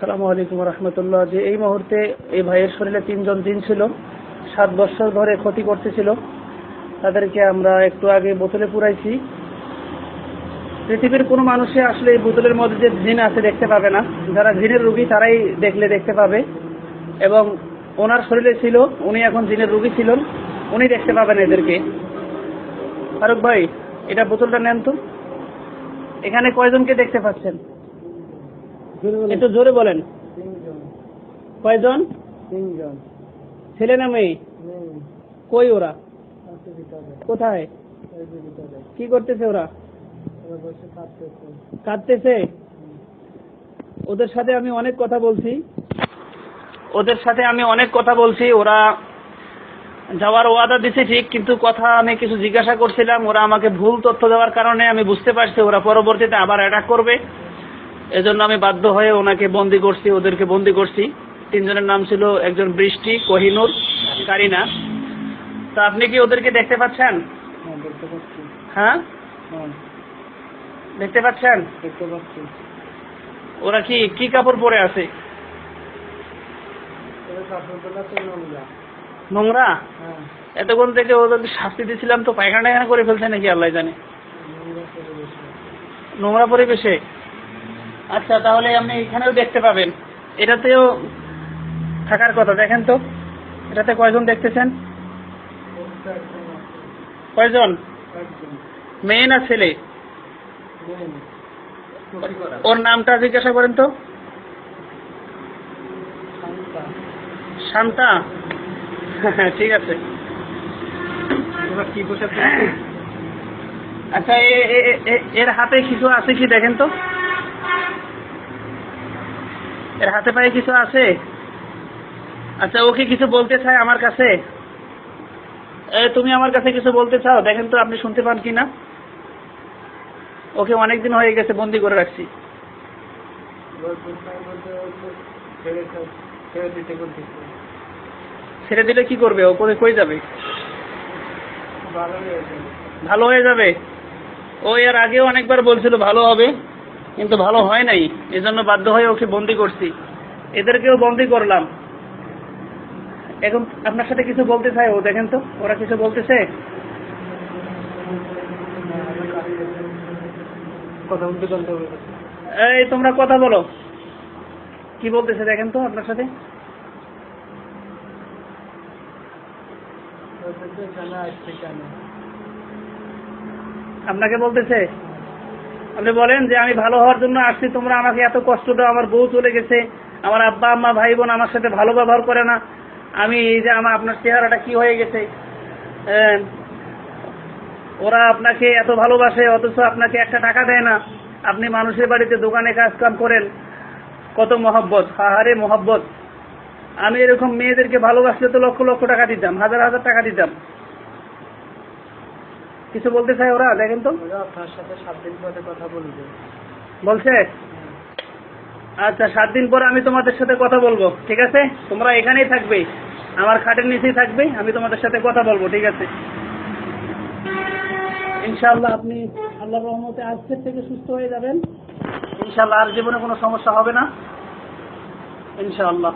আসসালামু আলাইকুম রহমতুল্লাহ। যে এই মুহূর্তে এই ভাইয়ের শরীরে 3 জন জিন ছিল, 7 বছর ধরে ক্ষতি করতেছিল, তাদেরকে আমরা একটু আগে বোতলে পুরাইছি। পৃথিবীর কোনো মানুষই আসলে এই বোতলের মধ্যে যে জিন আছে দেখতে পাবে না। যারা জিনের রোগী তারাই দেখলে দেখতে পাবে। এবং ওনার শরীরে ছিল, উনি এখন জিনের রোগী ছিলেন, উনি দেখতে পাবেন এদেরকে। ফারুক ভাই, এটা বোতলটা নেন তো। এখানে কয়জনকে দেখতে পাচ্ছেন? একটু জোরে বলেন। কয়জন? 3 জন। ছেলে না মেয়ে? কই ওরা? কোথায়? কি করতেছে ওরা? কাঁদতেছে। ওদের সাথে আমি অনেক কথা বলছি। ওরা যাওয়ার ওয়াদা দিছে ঠিক, কিন্তু কথা আমি কিছু জিজ্ঞাসা করছিলাম, ওরা আমাকে ভুল তথ্য দেওয়ার কারণে আমি বুঝতে পারছি ওরা পরবর্তীতে আবার অ্যাটাক করবে। এজন্য আমি বাধ্য হয়ে ওদেরকে বন্দি করছি। 3 জনের নাম ছিল, একজন বৃষ্টি, কোহিনুর, কারিনা। তা আপনি কি ওদেরকে দেখতে পাচ্ছেন? হ্যাঁ, দেখতে পাচ্ছেন। ওরা কি কাপড় পরে আছে? নোংরা। এতক্ষণ থেকে ওদেরকে শাস্তি দিয়েছিলাম, তো পায়খানা করে ফেলছে নাকি আল্লাহ জানে। নোংরা পরিবেশে। আচ্ছা, তাহলে আপনি এখানেও দেখতে পাবেন। এটাতেও থাকার কথা। দেখেন তো এটাতে কয়জন দেখতেছেন? কয়জন? মেয়ে না ছেলে? ওর নামটা জিজ্ঞাসা করেন তো। শান্তা। ঠিক আছে। আচ্ছা, এর হাতে কিছু আছে কি দেখেন তো। এর হাতে পায়ে কিছু আছে? আচ্ছা, ও কি কিছু বলতে চায় আমার কাছে? তুমি আমার কাছে কিছু বলতে চাও? দেখেন তো আপনি শুনতে পান কিনা। ওকে অনেকদিন হয়ে গেছে বন্দি করে রাখছি। ছেড়ে দিলে কি করবে? ও কই যাবে? ভালো হয়ে যাবে। ও এর আগেও অনেকবার বলছিল ভালো হবে, কিন্তু ভালো হয় নাই। এজন্য বাধ্য হয়ে ওকে বন্দি করছি। এদেরকেও বন্দি করলাম। এখন আপনার সাথে কিছু বলতে চাই ও। দেখেন তো ওরা কিছু বলতেছে। এই তোমরা কথা বলো, কি বলতেছে দেখেন তো আপনার সাথে। আপনাকে বলতেছে। আপনি বলেন যে আমি ভালো হওয়ার জন্য আসছি, তোমরা আমাকে এত কষ্ট দাও, আমার বউ চলে গেছে, আমার আব্বা আম্মা ভাই বোন আমার সাথে ভালো ব্যবহার করে না, আমি এই যে আপনার চেহারাটা কি হয়ে গেছে। ওরা আপনাকে এত ভালোবাসে, অথচ আপনাকে একটা টাকা দেয় না। আপনি মানুষের বাড়িতে দোকানে কাজ কাম করেন, কত মহব্বত, হাহারে মহব্বত। আমি এরকম মেয়েদেরকে ভালোবাসলে তো লক্ষ লক্ষ টাকা দিতাম, হাজার হাজার টাকা দিতাম। কিছু বলতে চাই ওরা। দেখেন তো আপনার সাথে 7 দিন পরে কথা বলবে বলছে। আচ্ছা, 7 দিন পরে আমি তোমাদের সাথে কথা বলবো, ঠিক আছে? তোমরা এখানেই থাকবে, আমার খাটের নিচেই থাকবে, আমি তোমাদের সাথে কথা বলবো, ঠিক আছে? ইনশাআল্লাহ আপনি আল্লাহর রহমতে আজকের থেকে সুস্থ হয়ে যাবেন। ইনশাআল্লাহ আর জীবনে কোনো সমস্যা হবে না, ইনশাআল্লাহ।